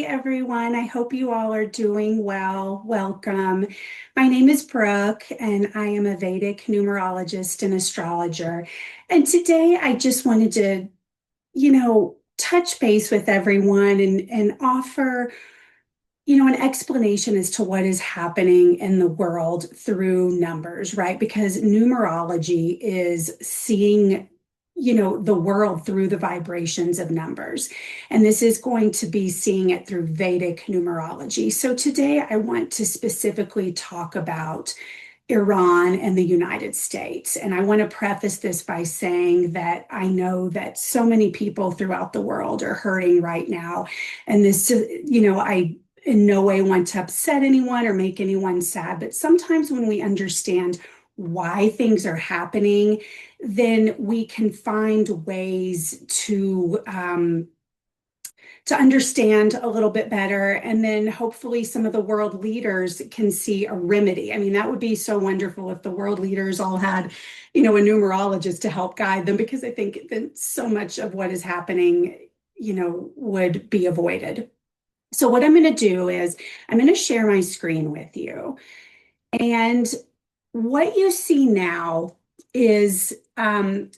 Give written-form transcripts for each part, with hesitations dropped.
everyone. I hope you all are doing well. Welcome. My name is Brooke, and I am a Vedic numerologist and astrologer. And today I just wanted to, touch base with everyone and offer, an explanation as to what is happening in the world through numbers, right? Because numerology is seeing the world through the vibrations of numbers. And this is going to be seeing it through Vedic numerology. So today I want to specifically talk about Iran and the United States. And I want to preface this by saying that I know that so many people throughout the world are hurting right now. And this, I in no way want to upset anyone or make anyone sad, but sometimes when we understand why things are happening, then we can find ways to understand a little bit better. And then hopefully some of the world leaders can see a remedy. I mean, that would be so wonderful if the world leaders all had, a numerologist to help guide them, because I think that so much of what is happening, would be avoided. So what I'm going to do is I'm going to share my screen with you. And what you see now is,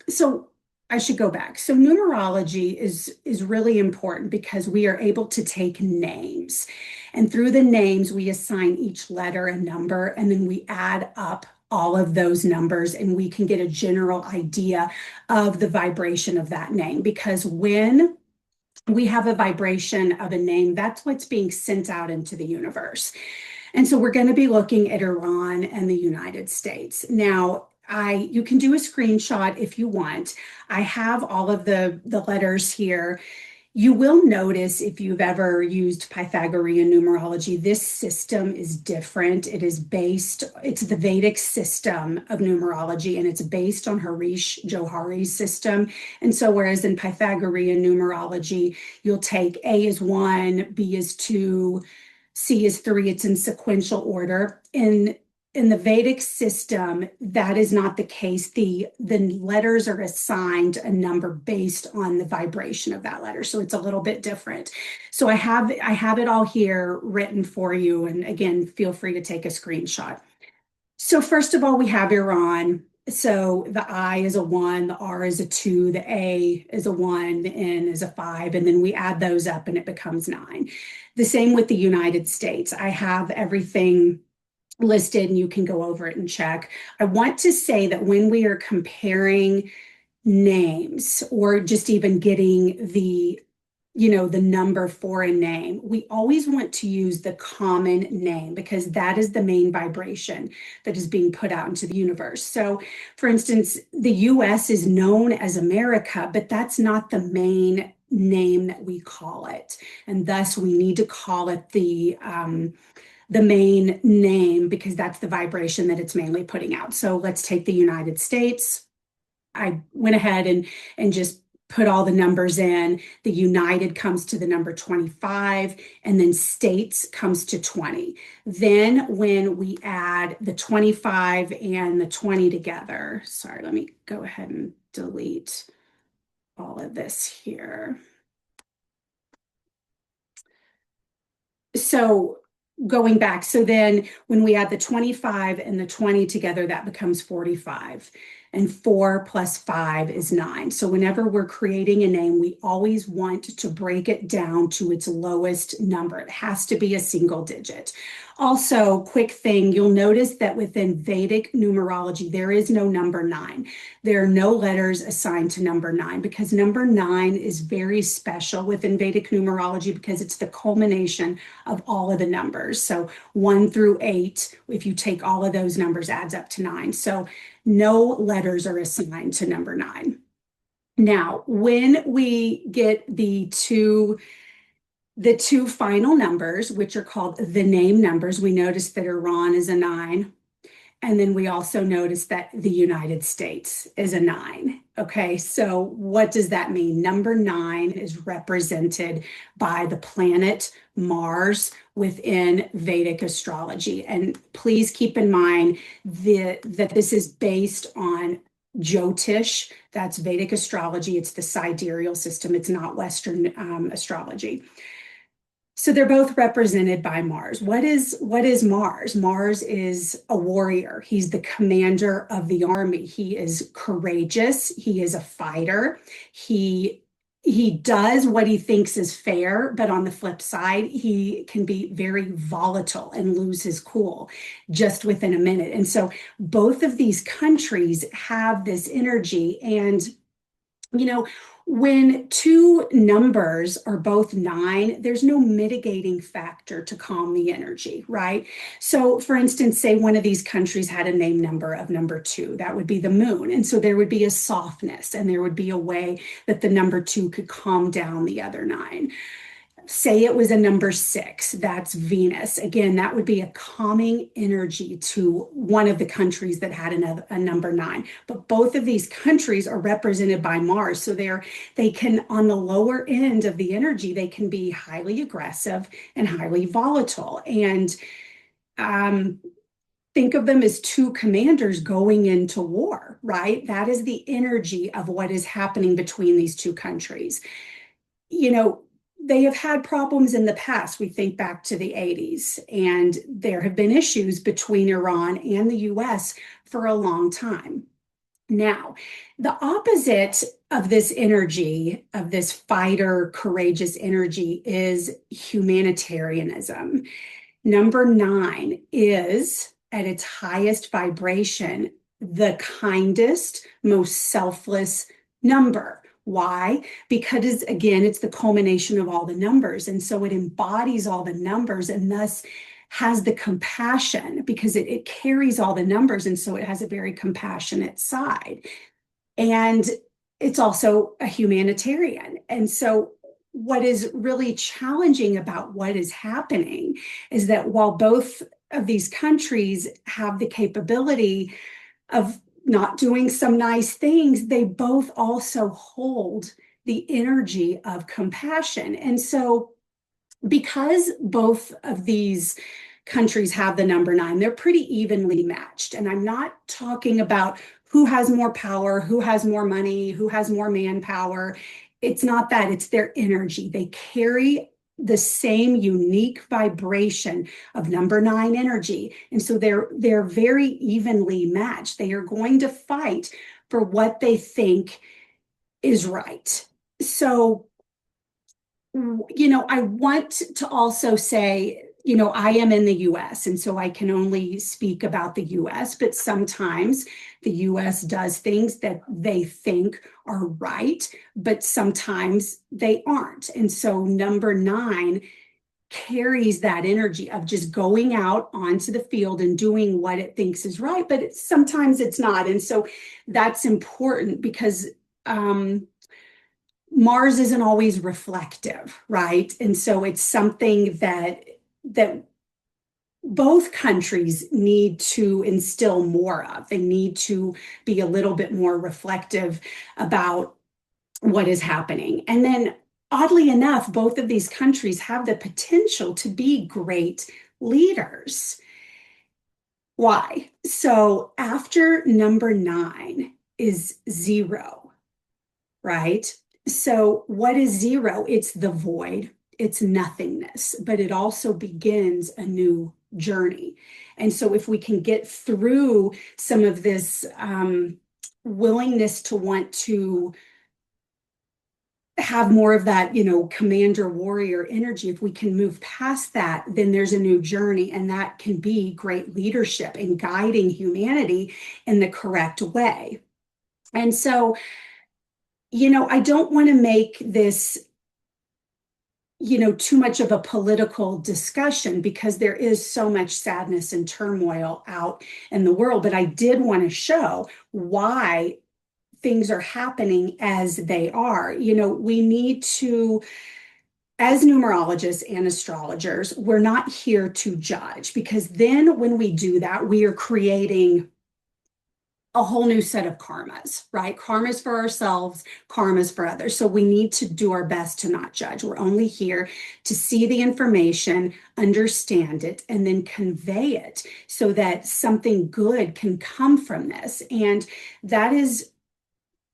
so I should go back. So numerology is really important because we are able to take names. And through the names, we assign each letter a number, and then we add up all of those numbers, and we can get a general idea of the vibration of that name. Because when we have a vibration of a name, that's what's being sent out into the universe. And so we're going to be looking at Iran and the United States. Now, you can do a screenshot if you want. I have all of the letters here. You will notice, if you've ever used Pythagorean numerology, this system is different. It's the Vedic system of numerology, and it's based on Harish Johari's system. And so whereas in Pythagorean numerology, you'll take A as 1, B as 2, C is 3, it's in sequential order. In the Vedic system, that is not the case. The letters are assigned a number based on the vibration of that letter. So it's a little bit different. So I have it all here written for you. And again, feel free to take a screenshot. So first of all, we have Iran. So the I is a 1, the R is a 2, the A is a 1, the N is a 5, and then we add those up and it becomes 9. The same with the United States. I have everything listed and you can go over it and check. I want to say that when we are comparing names or just even getting the number for a name, we always want to use the common name because that is the main vibration that is being put out into the universe. So for instance, the US is known as America, but that's not the main name that we call it. And thus we need to call it the main name because that's the vibration that it's mainly putting out. So let's take the United States. I went ahead and just put all the numbers in. The United comes to the number 25, and then States comes to 20. Then when we add the 25 and the 20 together, sorry, let me go ahead and delete all of this here. So going back, so then when we add the 25 and the 20 together, that becomes 45. And 4 plus 5 is 9. So whenever we're creating a name, we always want to break it down to its lowest number. It has to be a single digit. Also, quick thing, you'll notice that within Vedic numerology, there is no number 9. There are no letters assigned to number 9 because number 9 is very special within Vedic numerology because it's the culmination of all of the numbers. So 1 through 8, if you take all of those numbers, adds up to 9. So no letters are assigned to number 9. Now, when we get the two final numbers, which are called the name numbers, we notice that Iran is a 9. And then we also notice that the United States is a 9. Okay, so what does that mean? Number 9 is represented by the planet Mars within Vedic astrology. And please keep in mind that this is based on Jyotish. That's Vedic astrology. It's the sidereal system. It's not Western astrology. So they're both represented by Mars. What is Mars? Mars is a warrior. He's the commander of the army. He is courageous. He is a fighter. He he does what he thinks is fair, but on the flip side, he can be very volatile and lose his cool just within a minute. And so both of these countries have this energy. And you know, when two numbers are both nine, there's no mitigating factor to calm the energy, right? So, for instance, say one of these countries had a name number of number two, that would be the moon. And so there would be a softness and there would be a way that the number two could calm down the other nine. Say it was a number six, that's Venus. Again, that would be a calming energy to one of the countries that had a number nine. But both of these countries are represented by Mars. So they can, on the lower end of the energy, they can be highly aggressive and highly volatile. And think of them as two commanders going into war, right? That is the energy of what is happening between these two countries. You know, they have had problems in the past. We think back to the 80s, and there have been issues between Iran and the US for a long time. Now, the opposite of this energy, of this fighter, courageous energy, is humanitarianism. Number nine is, at its highest vibration, the kindest, most selfless number. Why? Because again, it's the culmination of all the numbers. And so it embodies all the numbers and thus has the compassion because it carries all the numbers. And so it has a very compassionate side. And it's also a humanitarian. And so what is really challenging about what is happening is that while both of these countries have the capability of not doing some nice things, they both also hold the energy of compassion. And so, because both of these countries have the number nine, they're pretty evenly matched. And I'm not talking about who has more power, who has more money, who has more manpower. It's not that, it's their energy. They carry the same unique vibration of number nine energy. And so they're very evenly matched. They are going to fight for what they think is right. So, I want to also say, I am in the US, and so I can only speak about the US, but sometimes the US does things that they think are right, but sometimes they aren't. And so number nine carries that energy of just going out onto the field and doing what it thinks is right, but sometimes it's not. And so that's important because Mars isn't always reflective, right? And so it's something that both countries need to instill more of. They need to be a little bit more reflective about what is happening. And then, oddly enough, both of these countries have the potential to be great leaders. Why? So after number nine is zero, right? So what is zero? It's the void, it's nothingness, but it also begins a new journey. And so if we can get through some of this willingness to want to have more of that, commander warrior energy, if we can move past that, then there's a new journey, and that can be great leadership and guiding humanity in the correct way. And so, I don't want to make this too much of a political discussion because there is so much sadness and turmoil out in the world. But I did want to show why things are happening as they are. We need to, as numerologists and astrologers, we're not here to judge, because then when we do that, we are creating a whole new set of karmas, right? Karmas for ourselves, karmas for others. So we need to do our best to not judge. We're only here to see the information, understand it, and then convey it so that something good can come from this. And that is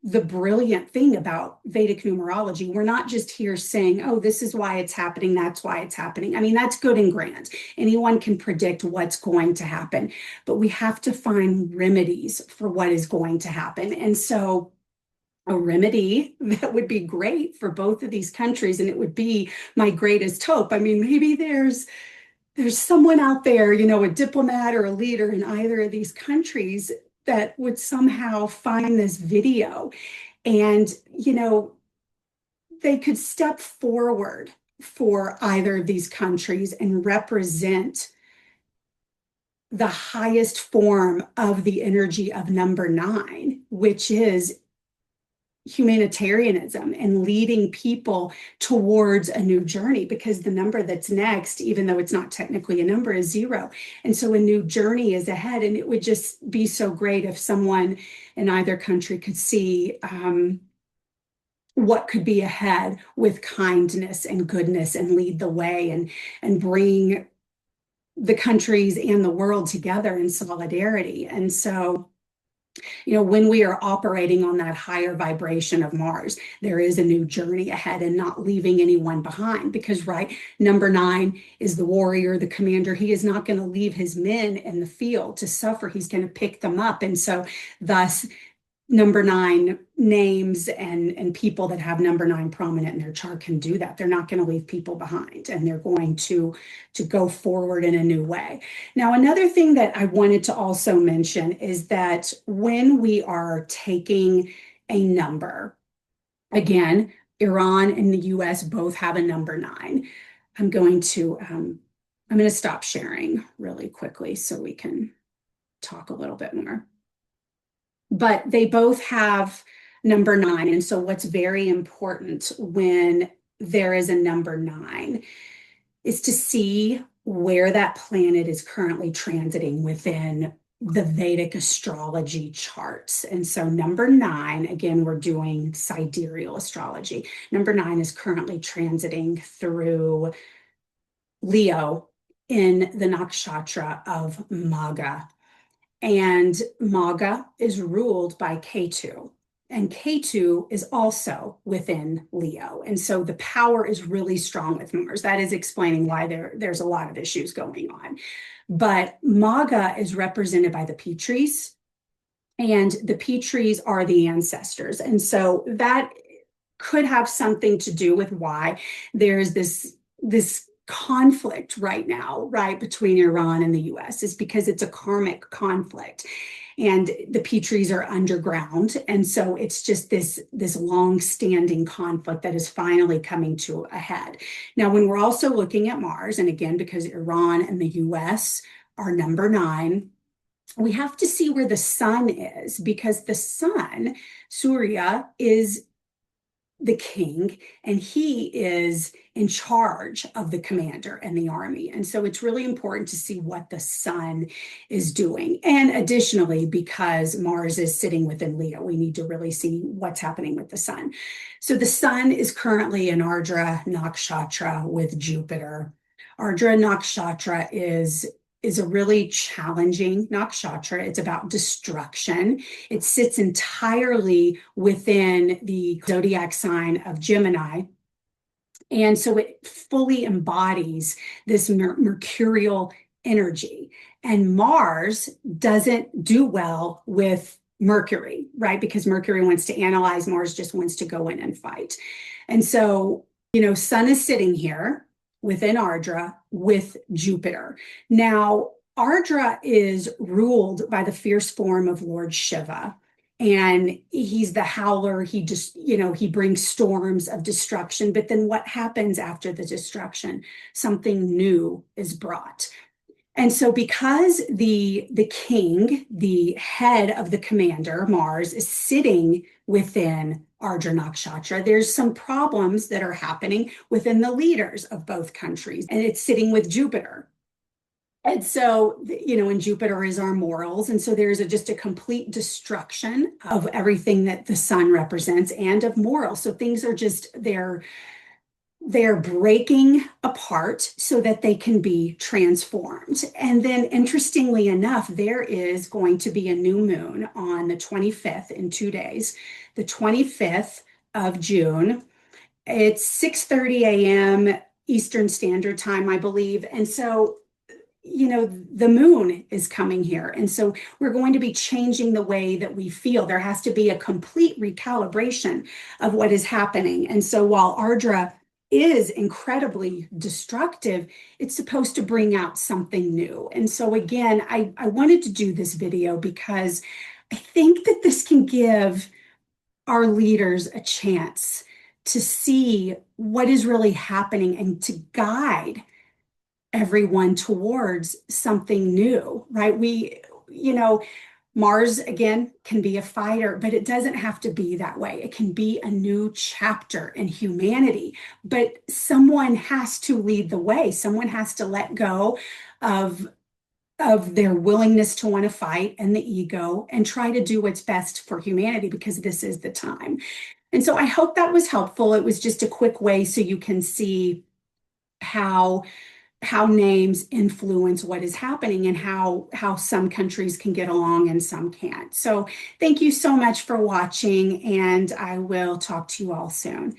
the brilliant thing about Vedic numerology. We're not just here saying, oh, this is why it's happening, that's why it's happening. I mean, that's good and grand. Anyone can predict what's going to happen, but we have to find remedies for what is going to happen. And so a remedy that would be great for both of these countries, and it would be my greatest hope. I mean, maybe there's someone out there, a diplomat or a leader in either of these countries that would somehow find this video and, they could step forward for either of these countries and represent the highest form of the energy of number 9, which is humanitarianism and leading people towards a new journey, because the number that's next, even though it's not technically a number, is 0. And so a new journey is ahead. And it would just be so great if someone in either country could see what could be ahead with kindness and goodness and lead the way and bring the countries and the world together in solidarity. And so when we are operating on that higher vibration of Mars, there is a new journey ahead and not leaving anyone behind, because, right, number 9 is the warrior, the commander. He is not going to leave his men in the field to suffer. He's going to pick them up. And so thus, number 9 names and people that have number 9 prominent in their chart can do that. They're not going to leave people behind, and they're going to go forward in a new way. Now, another thing that I wanted to also mention is that when we are taking a number, again, Iran and the US both have a number 9. I'm going to stop sharing really quickly so we can talk a little bit more. But they both have number 9. And so what's very important when there is a number 9 is to see where that planet is currently transiting within the Vedic astrology charts. And so number 9, again, we're doing sidereal astrology. Number 9 is currently transiting through Leo in the nakshatra of Magha. And Magha is ruled by Ketu, and Ketu is also within Leo. And so the power is really strong with Mars. That is explaining why there's a lot of issues going on. But Magha is represented by the Petries, and the Petries are the ancestors. And so that could have something to do with why there's this conflict right now, right, between Iran and the US, is because it's a karmic conflict, and the Petries are underground. And so it's just this long-standing conflict that is finally coming to a head. Now, when we're also looking at Mars, and again, because Iran and the US are number 9, we have to see where the sun is, because the sun, Surya, is the king, and he is in charge of the commander and the army. And so it's really important to see what the sun is doing. And additionally, because Mars is sitting within Leo, we need to really see what's happening with the sun. So the sun is currently in Ardra Nakshatra with Jupiter. Ardra Nakshatra is a really challenging nakshatra. It's about destruction. It sits entirely within the zodiac sign of Gemini. And so it fully embodies this mercurial energy. And Mars doesn't do well with Mercury, right? Because Mercury wants to analyze, Mars just wants to go in and fight. And so, Sun is sitting here within Ardra with Jupiter. Now, Ardra is ruled by the fierce form of Lord Shiva, and he's the howler. He just, he brings storms of destruction. But then what happens after the destruction? Something new is brought. And so because the king, the head of the commander, Mars, is sitting within Ardra Nakshatra, there's some problems that are happening within the leaders of both countries, and it's sitting with Jupiter. And so, and Jupiter is our morals. And so there's just a complete destruction of everything that the sun represents and of morals. So things are just, they're they're breaking apart so that they can be transformed. And then, interestingly enough, there is going to be a new moon on the 25th in 2 days, the 25th of June. It's 6:30 a.m. Eastern Standard Time, I believe. And so, the moon is coming here. And so we're going to be changing the way that we feel. There has to be a complete recalibration of what is happening. And so while Ardra is incredibly destructive, it's supposed to bring out something new. And so again, I wanted to do this video because I think that this can give our leaders a chance to see what is really happening and to guide everyone towards something new, right? Mars again can be a fighter, but it doesn't have to be that way. It can be a new chapter in humanity, but someone has to lead the way. Someone has to let go of their willingness to want to fight and the ego and try to do what's best for humanity, because this is the time. And so I hope that was helpful. It was just a quick way so you can see how names influence what is happening and how some countries can get along and some can't. So thank you so much for watching, and I will talk to you all soon.